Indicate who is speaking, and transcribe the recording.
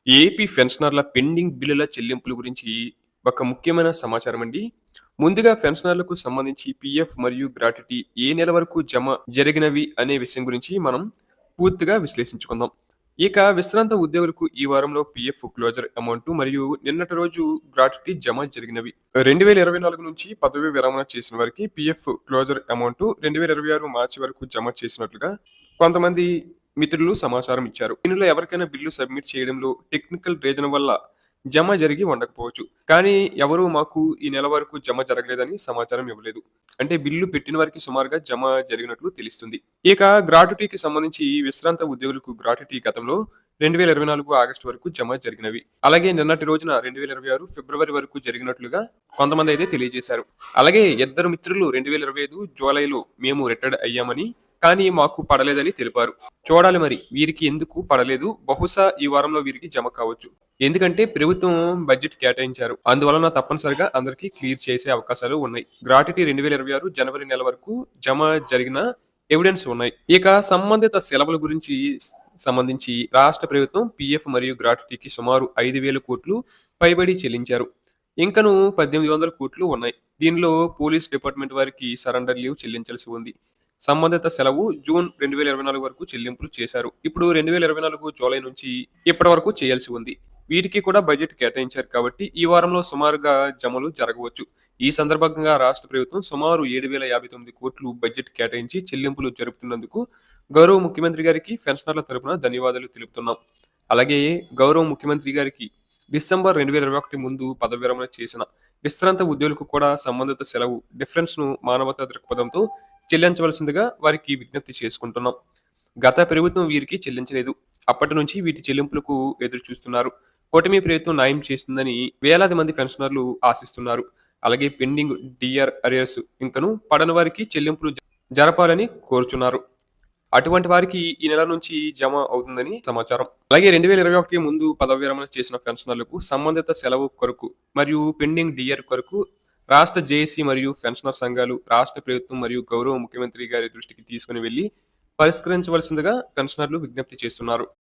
Speaker 1: AP పెన్షనర్ల pending బిల్లుల చెల్లింపుల గురించి ఒక ముఖ్యమైన సమాచారం అండి. ముందుగా పెన్షనర్లకు సంబంధించి పీఎఫ్ మరియు గ్రాట్యుటీ ఏ నెల వరకు జమ జరిగినవి అనే విషయం గురించి మనం పూర్తిగా విశ్లేషించుకుందాం. ఇక విశ్రాంత ఉద్యోగులకు ఈ వారంలో పీఎఫ్ క్లోజర్ అమౌంట్ మరియు నిన్నటి రోజు గ్రాట్యుటీ జమ జరిగినవి. 2024 నుంచి పదవి విరమణ చేసిన వారికి పీఎఫ్ క్లోజర్ అమౌంట్ 2026 మార్చి వరకు జమ చేసినట్లుగా కొంతమంది మిత్రులు సమాచారం ఇచ్చారు. దీనిలో ఎవరికైనా బిల్లు సబ్మిట్ చేయడంలో టెక్నికల్ రీజన్ వల్ల జమ జరిగి ఉండకపోవచ్చు. కానీ ఎవరు మాకు ఈ నెల వరకు జమ జరగలేదని సమాచారం ఇవ్వలేదు. అంటే బిల్లు పెట్టిన వారికి సుమారుగా జమ జరిగినట్లు తెలుస్తుంది. ఇక గ్రాట్యుటీకి సంబంధించి విశ్రాంత ఉద్యోగులకు గ్రాట్యుటీ గతంలో 2024 ఆగస్టు వరకు జమ జరిగినవి. అలాగే నిన్నటి రోజున 2026 ఫిబ్రవరి వరకు జరిగినట్లుగా కొంతమంది అయితే తెలియజేశారు. అలాగే ఇద్దరు మిత్రులు 2025 జూలైలో మేము రిటైర్డ్ అయ్యామని కానీ మాకు పడలేదని తెలిపారు. చూడాలి మరి వీరికి ఎందుకు పడలేదు. బహుశా ఈ వారంలో వీరికి జమ కావచ్చు. ఎందుకంటే ప్రభుత్వం బడ్జెట్ కేటాయించారు. అందువలన తప్పనిసరిగా అందరికీ క్లియర్ చేసే అవకాశాలు ఉన్నాయి. గ్రాట్యుటీ 2026 జనవరి నెల వరకు జమ జరిగిన ఎవిడెన్స్ ఉన్నాయి. ఇక సంబంధిత సెలవుల గురించి సంబంధించి రాష్ట్ర ప్రభుత్వం పీఎఫ్ మరియు గ్రాట్యుటీకి సుమారు 5,000 కోట్లు పైబడి చెల్లించారు. ఇంకను 1,800 కోట్లు ఉన్నాయి. దీనిలో పోలీస్ డిపార్ట్మెంట్ వారికి సరెండర్ లీవ్ చెల్లించాల్సి ఉంది. సంబంధిత సెలవు జూన్ 2024 వరకు చెల్లింపులు చేశారు. ఇప్పుడు 2024 జూలై నుంచి ఇప్పటి వరకు చేయాల్సి ఉంది. వీటికి కూడా బడ్జెట్ కేటాయించారు కాబట్టి ఈ వారంలో సుమారుగా జమలు జరగవచ్చు. ఈ సందర్భంగా రాష్ట్ర ప్రభుత్వం సుమారు 7,059 కోట్లు బడ్జెట్ కేటాయించి చెల్లింపులు జరుపుతున్నందుకు గౌరవ ముఖ్యమంత్రి గారికి పెన్షనర్ల తరపున ధన్యవాదాలు తెలుపుతున్నాం. అలాగే గౌరవ ముఖ్యమంత్రి గారికి డిసెంబర్ 2021 ముందు పదవి విరమణ చేసిన విశ్రాంత ఉద్యోగులకు కూడా సంబంధిత సెలవు డిఫరెన్స్ ను మానవతా దృక్పథంతో చెల్లించవలసిందిగా వారికి విజ్ఞప్తి చేసుకుంటున్నాం. గత ప్రభుత్వం వీరికి చెల్లించలేదు. అప్పటి నుంచి వీటి చెల్లింపులకు ఎదురు చూస్తున్నారు. కూటమి ప్రభుత్వం న్యాయం చేస్తుందని వేలాది మంది పెన్షనర్లు ఆశిస్తున్నారు. అలాగే పెండింగ్ డిఆర్ అరియర్స్ ఇంకను పడని వారికి చెల్లింపులు జరపాలని కోరుచున్నారు. అటువంటి వారికి ఈ నెల నుంచి జమ అవుతుందని సమాచారం. అలాగే 2021 ముందు పదవి విరమణ చేసిన పెన్షనర్లకు సంబంధిత సెలవు కొరకు మరియు పెండింగ్ డిఆర్ కొరకు రాష్ట్ర జేఏసీ మరియు పెన్షనర్ సంఘాలు రాష్ట్ర ప్రభుత్వం మరియు గౌరవ ముఖ్యమంత్రి గారి దృష్టికి తీసుకుని వెళ్లి పరిష్కరించవలసిందిగా పెన్షనర్లు విజ్ఞప్తి చేస్తున్నారు.